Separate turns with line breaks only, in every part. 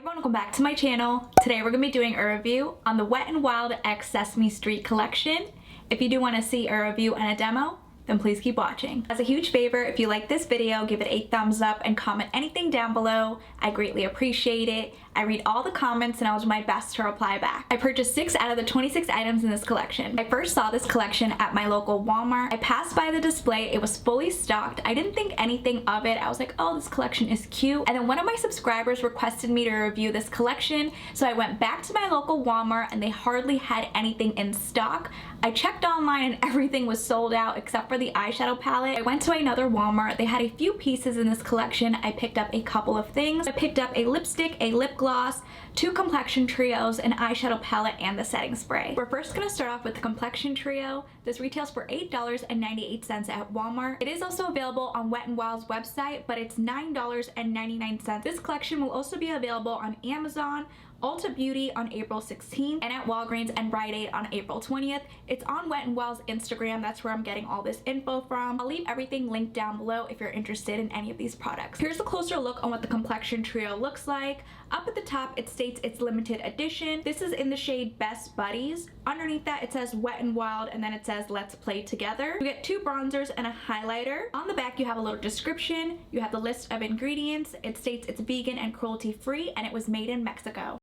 everyone, welcome back to my channel. Today we're going to be doing a review on the Wet n Wild x Sesame Street collection. If you do want to see a review and a demo, then please keep watching. As a huge favor, if you like this video, give it a thumbs up and comment anything down below. I greatly appreciate it. I read all the comments and I'll do my best to reply back. I purchased 6 out of the 26 items in this collection. I first saw this collection at my local Walmart. I passed by the display. It was fully stocked. I didn't think anything of it. I was like, oh, this collection is cute. And then one of my subscribers requested me to review this collection. So I went back to my local Walmart and they hardly had anything in stock. I checked online and everything was sold out except for the eyeshadow palette. I went to another Walmart. They had a few pieces in this collection. I picked up a couple of things. I picked up a lipstick, a lip gloss, 2 complexion trios, an eyeshadow palette, and the setting spray. We're first going to start off with the complexion trio. This retails for $8.98 at Walmart. It is also available on Wet n Wild's website, but it's $9.99. This collection will also be available on Amazon, Ulta Beauty on April 16th, and at Walgreens and Rite Aid on April 20th. It's on Wet n Wild's Instagram. That's where I'm getting all this info from. I'll leave everything linked down below if you're interested in any of these products. Here's a closer look on what the complexion trio looks like. Up at the top, it states it's limited edition. This is in the shade Best Buddies. Underneath that, it says Wet n Wild, and then it says Let's Play Together. You get 2 bronzers and a highlighter. On the back, you have a little description. You have the list of ingredients. It states it's vegan and cruelty-free, and it was made in Mexico.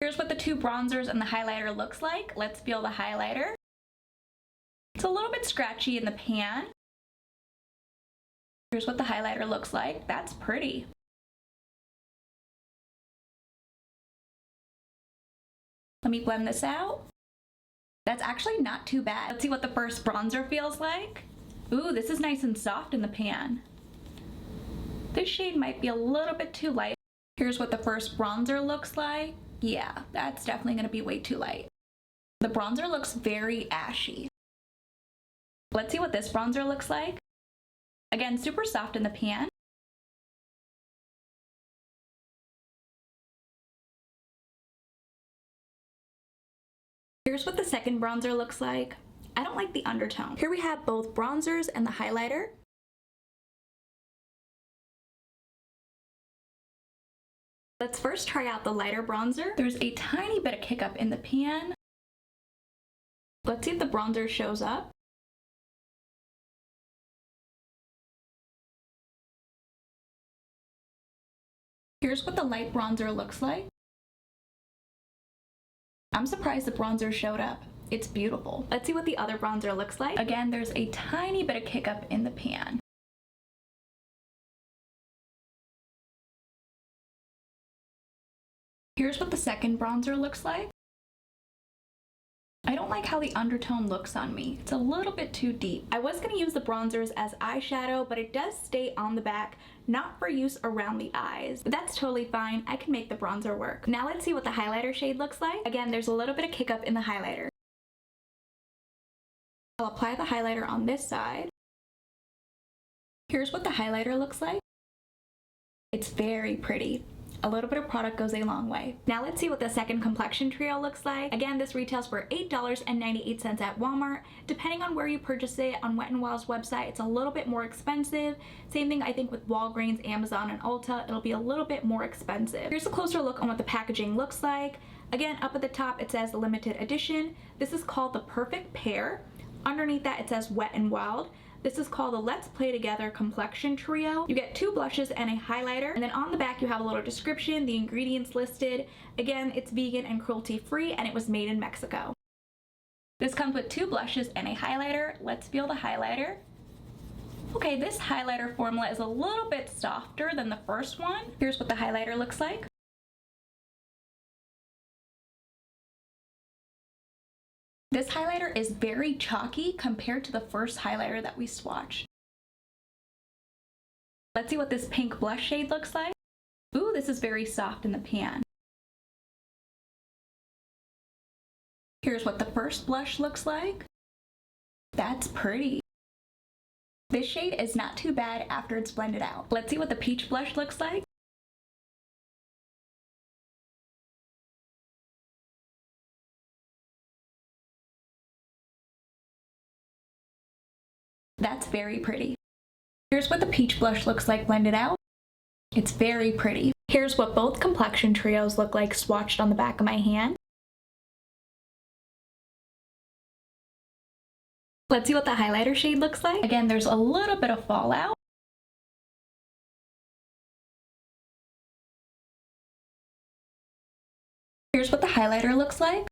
Here's what the 2 bronzers and the highlighter looks like. Let's feel the highlighter. It's a little bit scratchy in the pan. Here's what the highlighter looks like. That's pretty. Let me blend this out. That's actually not too bad. Let's see what the first bronzer feels like. Ooh, this is nice and soft in the pan. This shade might be a little bit too light. Here's what the first bronzer looks like. Yeah, that's definitely going to be way too light. The bronzer looks very ashy. Let's see what this bronzer looks like. Again, super soft in the pan. Here's what the second bronzer looks like. I don't like the undertone. Here we have both bronzers and the highlighter. Let's first try out the lighter bronzer. There's a tiny bit of kick up in the pan. Let's see if the bronzer shows up. Here's what the light bronzer looks like. I'm surprised the bronzer showed up. It's beautiful. Let's see what the other bronzer looks like. Again, there's a tiny bit of kick up in the pan. Here's what the second bronzer looks like. I don't like how the undertone looks on me. It's a little bit too deep. I was going to use the bronzers as eyeshadow, but it does stay on the back, not for use around the eyes. But that's totally fine. I can make the bronzer work. Now let's see what the highlighter shade looks like. Again, there's a little bit of kick up in the highlighter. I'll apply the highlighter on this side. Here's what the highlighter looks like. It's very pretty. A little bit of product goes a long way. Now let's see what the second complexion trio looks like. Again, this retails for $8.98 at Walmart. Depending on where you purchase it, on Wet n Wild's website, it's a little bit more expensive. Same thing I think with Walgreens, Amazon, and Ulta, it'll be a little bit more expensive. Here's a closer look on what the packaging looks like. Again, up at the top, it says limited edition. This is called the Perfect Pair. Underneath that, it says Wet n Wild. This is called the Let's Play Together Complexion Trio. You get 2 blushes and a highlighter, and then on the back you have a little description, the ingredients listed. Again, it's vegan and cruelty-free, and it was made in Mexico. This comes with 2 blushes and a highlighter. Let's feel the highlighter. Okay, this highlighter formula is a little bit softer than the first one. Here's what the highlighter looks like. This highlighter is very chalky compared to the first highlighter that we swatched. Let's see what this pink blush shade looks like. Ooh, this is very soft in the pan. Here's what the first blush looks like. That's pretty. This shade is not too bad after it's blended out. Let's see what the peach blush looks like. That's very pretty. Here's what the peach blush looks like blended out. It's very pretty. Here's what both complexion trios look like swatched on the back of my hand. Let's see what the highlighter shade looks like. Again, there's a little bit of fallout. Here's what the highlighter looks like.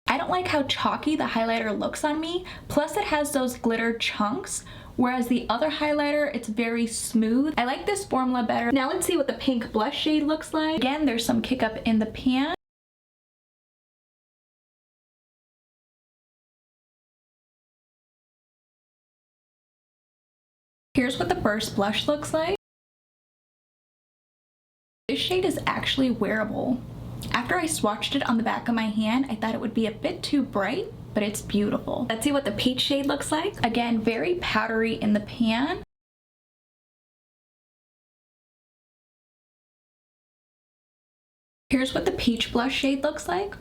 I don't like how chalky the highlighter looks on me, plus it has those glitter chunks, whereas the other highlighter, it's very smooth. I like this formula better. Now let's see what the pink blush shade looks like. Again, there's some kick up in the pan. Here's what the first blush looks like. This shade is actually wearable. After I swatched it on the back of my hand, I thought it would be a bit too bright, but it's beautiful. Let's see what the peach shade looks like. Again, very powdery in the pan. Here's what the peach blush shade looks like.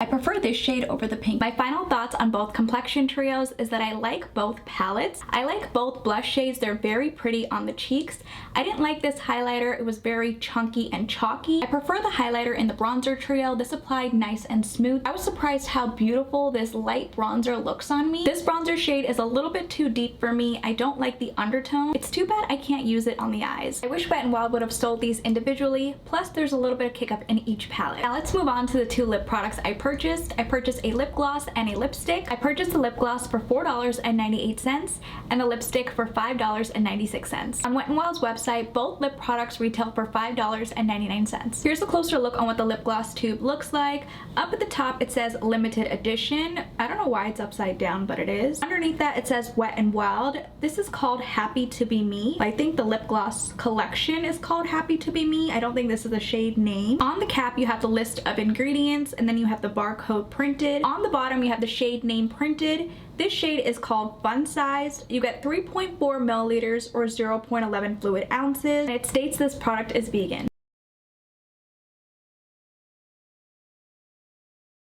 I prefer this shade over the pink. My final thoughts on both complexion trios is that I like both palettes. I like both blush shades. They're very pretty on the cheeks. I didn't like this highlighter. It was very chunky and chalky. I prefer the highlighter in the bronzer trio. This applied nice and smooth. I was surprised how beautiful this light bronzer looks on me. This bronzer shade is a little bit too deep for me. I don't like the undertone. It's too bad I can't use it on the eyes. I wish Wet n Wild would have sold these individually. Plus, there's a little bit of kick up in each palette. Now let's move on to the two lip products I purchased. I purchased a lip gloss and a lipstick. I purchased the lip gloss for $4.98 and the lipstick for $5.96. On Wet n Wild's website, both lip products retail for $5.99. Here's a closer look on what the lip gloss tube looks like. Up at the top, it says limited edition. I don't know why it's upside down, but it is. Underneath that, it says Wet n Wild. This is called Happy to Be Me. I think the lip gloss collection is called Happy to Be Me. I don't think this is a shade name. On the cap, you have the list of ingredients, and then you have the barcode printed. On the bottom, you have the shade name printed. This shade is called Fun Sized. You get 3.4 milliliters or 0.11 fluid ounces, and it states this product is vegan.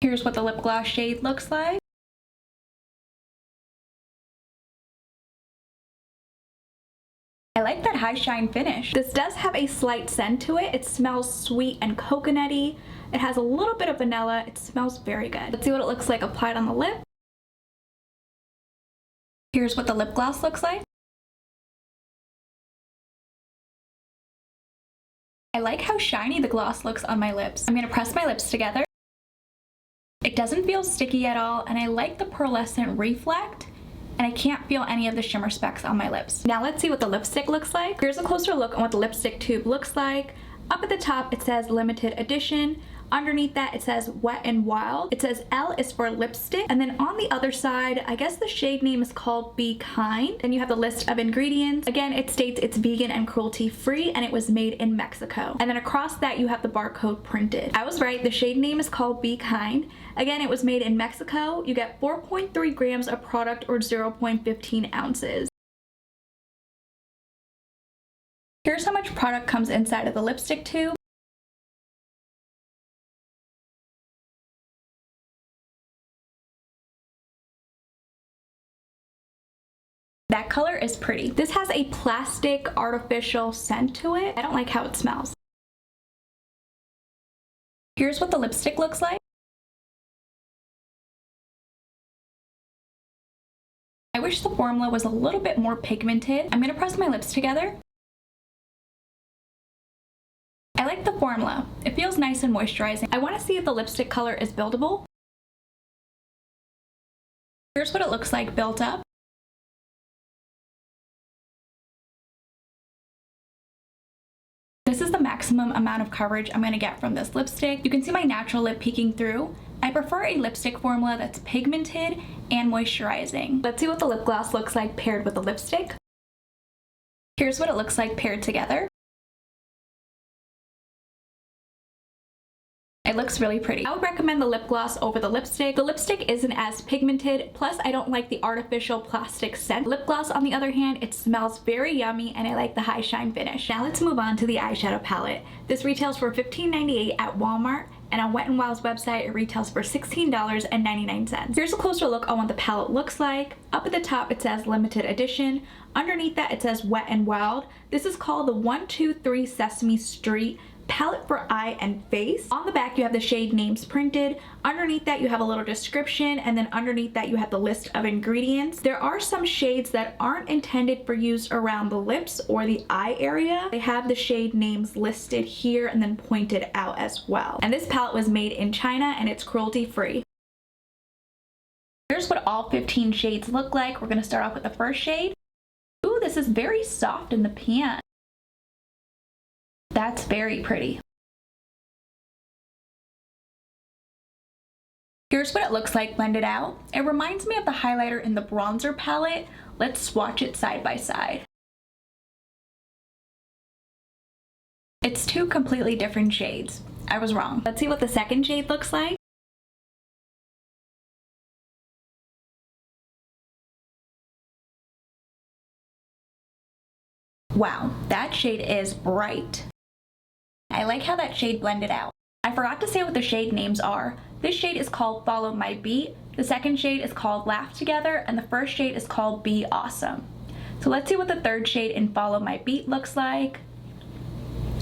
Here's what the lip gloss shade looks like. I like that high shine finish. This does have a slight scent to it. It smells sweet and coconutty. It has a little bit of vanilla. It smells very good. Let's see what it looks like applied on the lip. Here's what the lip gloss looks like. I like how shiny the gloss looks on my lips. I'm gonna press my lips together. It doesn't feel sticky at all, and I like the pearlescent reflect, and I can't feel any of the shimmer specks on my lips. Now let's see what the lipstick looks like. Here's a closer look on what the lipstick tube looks like. Up at the top, it says limited edition. Underneath that, it says Wet n Wild. It says L is for lipstick. And then on the other side, I guess the shade name is called Be Kind. Then you have the list of ingredients. Again, it states it's vegan and cruelty free, and it was made in Mexico. And then across that, you have the barcode printed. I was right, the shade name is called Be Kind. Again, it was made in Mexico. You get 4.3 grams of product or 0.15 ounces. Here's how much product comes inside of the lipstick tube. That color is pretty. This has a plastic artificial scent to it. I don't like how it smells. Here's what the lipstick looks like. I wish the formula was a little bit more pigmented. I'm gonna press my lips together. I like the formula. It feels nice and moisturizing. I want to see if the lipstick color is buildable. Here's what it looks like built up. This is the maximum amount of coverage I'm going to get from this lipstick. You can see my natural lip peeking through. I prefer a lipstick formula that's pigmented and moisturizing. Let's see what the lip gloss looks like paired with the lipstick. Here's what it looks like paired together. It looks really pretty. I would recommend the lip gloss over the lipstick. The lipstick isn't as pigmented, plus I don't like the artificial plastic scent. Lip gloss, on the other hand, it smells very yummy, and I like the high shine finish. Now let's move on to the eyeshadow palette. This retails for $15.98 at Walmart, and on Wet n Wild's website, it retails for $16.99. Here's a closer look on what the palette looks like. Up at the top, it says limited edition. Underneath that, it says Wet n Wild. This is called the 123 Sesame Street palette for eye and face. On the back, you have the shade names printed. Underneath that, you have a little description, and then underneath that, you have the list of ingredients. There are some shades that aren't intended for use around the lips or the eye area. They have the shade names listed here and then pointed out as well. And this palette was made in China and it's cruelty-free. Here's what all 15 shades look like. We're gonna start off with the first shade. Ooh, this is very soft in the pan. That's very pretty. Here's what it looks like blended out. It reminds me of the highlighter in the bronzer palette. Let's swatch it side by side. It's two completely different shades. I was wrong. Let's see what the second shade looks like. Wow, that shade is bright. I like how that shade blended out. I forgot to say what the shade names are. This shade is called Follow My Beat, the second shade is called Laugh Together, and the first shade is called Be Awesome. So let's see what the third shade in Follow My Beat looks like.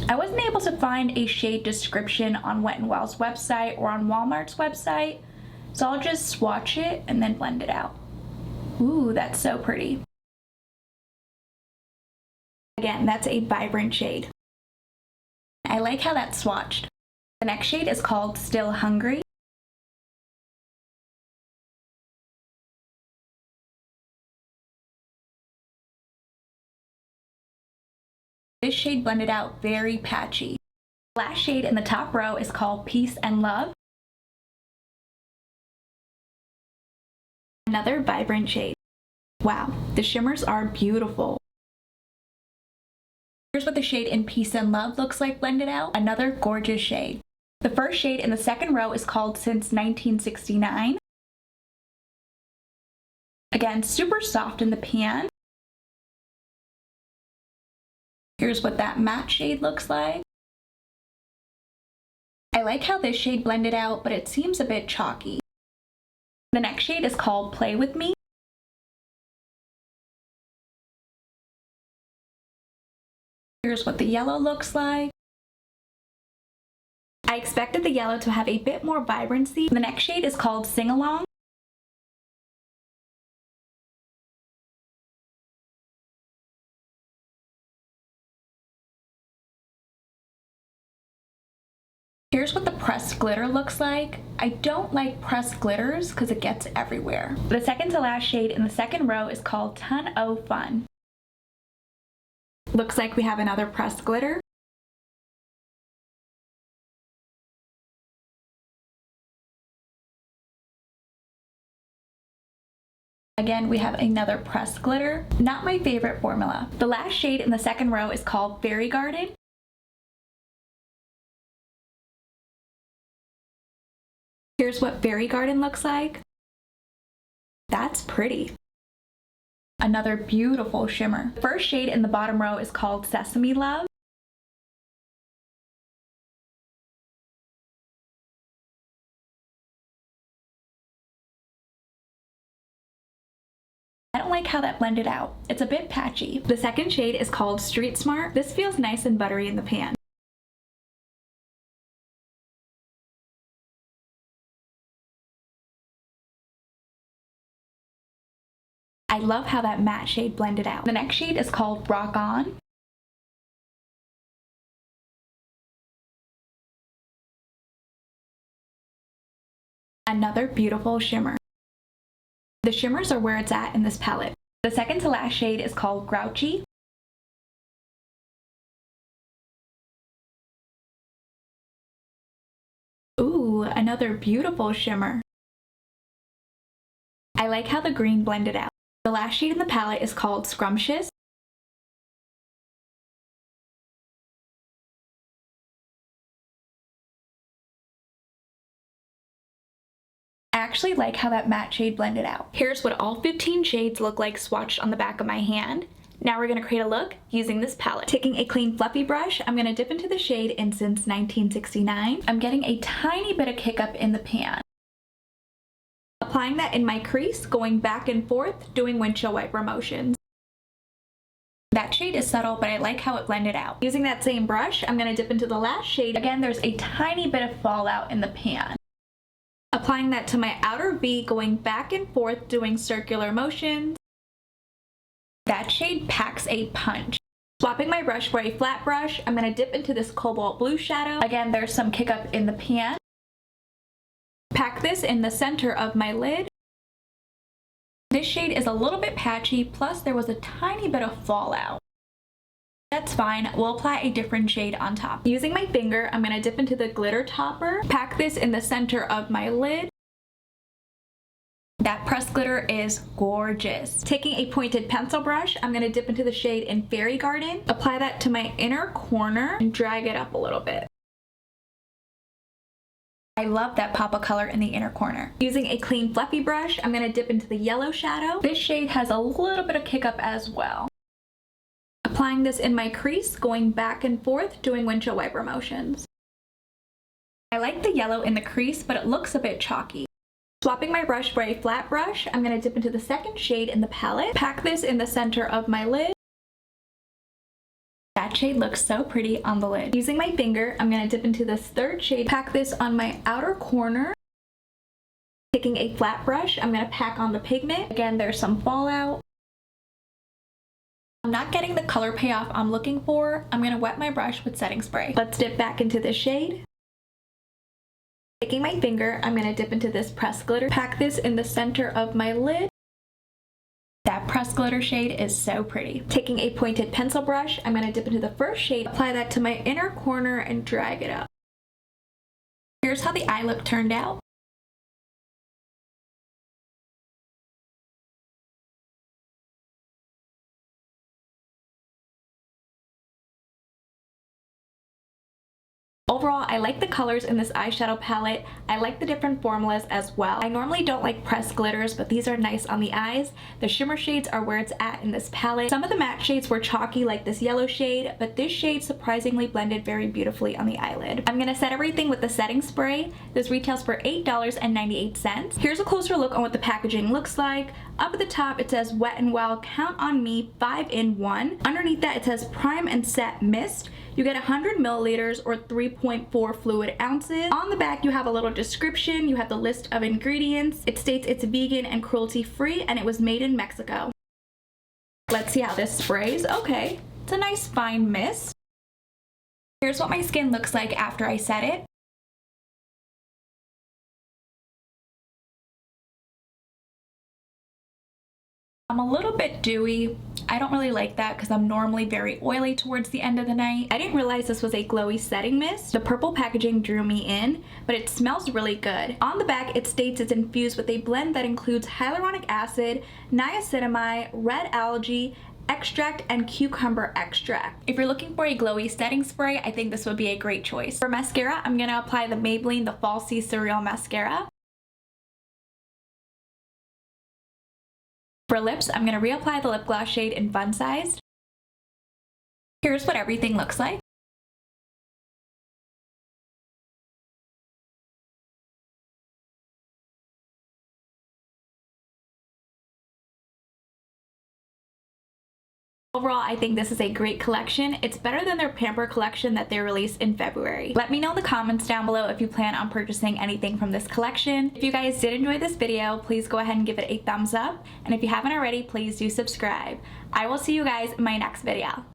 I wasn't able to find a shade description on Wet n Wild's website or on Walmart's website, so I'll just swatch it and then blend it out. Ooh, that's so pretty. Again, that's a vibrant shade. I like how that's swatched. The next shade is called Still Hungry. This shade blended out very patchy. The last shade in the top row is called Peace and Love. Another vibrant shade. Wow, the shimmers are beautiful. Here's what the shade in Peace and Love looks like blended out. Another gorgeous shade. The first shade in the second row is called Since 1969. Again, super soft in the pan. Here's what that matte shade looks like. I like how this shade blended out, but it seems a bit chalky. The next shade is called Play With Me. Here's what the yellow looks like. I expected the yellow to have a bit more vibrancy. The next shade is called Sing Along. Here's what the pressed glitter looks like. I don't like pressed glitters because it gets everywhere. The second to last shade in the second row is called Ton O Fun. Looks like we have another pressed glitter. Again, we have another pressed glitter. Not my favorite formula. The last shade in the second row is called Fairy Garden. Here's what Fairy Garden looks like. That's pretty. Another beautiful shimmer. The first shade in the bottom row is called Sesame Love. I don't like how that blended out. It's a bit patchy. The second shade is called Street Smart. This feels nice and buttery in the pan. I love how that matte shade blended out. The next shade is called Rock On. Another beautiful shimmer. The shimmers are where it's at in this palette. The second to last shade is called Grouchy. Ooh, another beautiful shimmer. I like how the green blended out. The last shade in the palette is called Scrumptious. I actually like how that matte shade blended out. Here's what all 15 shades look like swatched on the back of my hand. Now we're going to create a look using this palette. Taking a clean fluffy brush, I'm going to dip into the shade in Since 1969. I'm getting a tiny bit of kick up in the pan. Applying that in my crease, going back and forth, doing windshield wiper motions. shade is subtle, but I like how it blended out. Using that same brush, I'm gonna dip into the last shade. Again, there's a tiny bit of fallout in the pan. Applying that to my outer V, going back and forth, doing circular motions. That shade packs a punch. Swapping my brush for a flat brush, I'm gonna dip into this cobalt blue shadow. Again, there's some kick up in the pan. Pack this in the center of my lid. This shade is a little bit patchy, plus there was a tiny bit of fallout. That's fine, we'll apply a different shade on top. Using my finger, I'm gonna dip into the glitter topper, pack this in the center of my lid. That pressed glitter is gorgeous. Taking a pointed pencil brush, I'm gonna dip into the shade in Fairy Garden, apply that to my inner corner, and drag it up a little bit. I love that pop of color in the inner corner. Using a clean fluffy brush, I'm gonna dip into the yellow shadow. This shade has a little bit of kick up as well. Applying this in my crease, going back and forth, doing windshield wiper motions. I like the yellow in the crease, but it looks a bit chalky. Swapping my brush for a flat brush, I'm gonna dip into the second shade in the palette, pack this in the center of my lid. That shade looks so pretty on the lid. Using my finger, I'm gonna dip into this third shade, pack this on my outer corner. Taking a flat brush, I'm gonna pack on the pigment. Again, there's some fallout. I'm not getting the color payoff I'm looking for. I'm gonna wet my brush with setting spray. Let's dip back into this shade. Taking my finger, I'm gonna dip into this pressed glitter, pack this in the center of my lid. That pressed glitter shade is so pretty. Taking a pointed pencil brush, I'm gonna dip into the first shade, apply that to my inner corner, and drag it up. Here's how the eye look turned out. Overall, I like the colors in this eyeshadow palette. I like the different formulas as well. I normally don't like pressed glitters, but these are nice on the eyes. The shimmer shades are where it's at in this palette. Some of the matte shades were chalky like this yellow shade, but this shade surprisingly blended very beautifully on the eyelid. I'm gonna set everything with the setting spray. This retails for $8.98. Here's a closer look on what the packaging looks like. Up at the top, it says Wet n Wild Count on Me 5-in-1. Underneath that, it says Prime and Set Mist. You get 100 milliliters or 3.4 fluid ounces. On the back, you have a little description. You have the list of ingredients. It states it's vegan and cruelty free, and it was made in Mexico. Let's see how this sprays. Okay, it's a nice fine mist. Here's what my skin looks like after I set it. I'm a little bit dewy. I don't really like that because I'm normally very oily towards the end of the night. I didn't realize this was a glowy setting mist. The purple packaging drew me in, but it smells really good. On the back, it states it's infused with a blend that includes hyaluronic acid, niacinamide, red algae, extract, and cucumber extract. If you're looking for a glowy setting spray, I think this would be a great choice. For mascara, I'm gonna apply the Maybelline The Falsies Cereal Mascara. For lips, I'm going to reapply the lip gloss shade in Fun Sized. Here's what everything looks like. Overall, I think this is a great collection. It's better than their Pamper collection that they released in February. Let me know in the comments down below if you plan on purchasing anything from this collection. If you guys did enjoy this video, please go ahead and give it a thumbs up. And if you haven't already, please do subscribe. I will see you guys in my next video.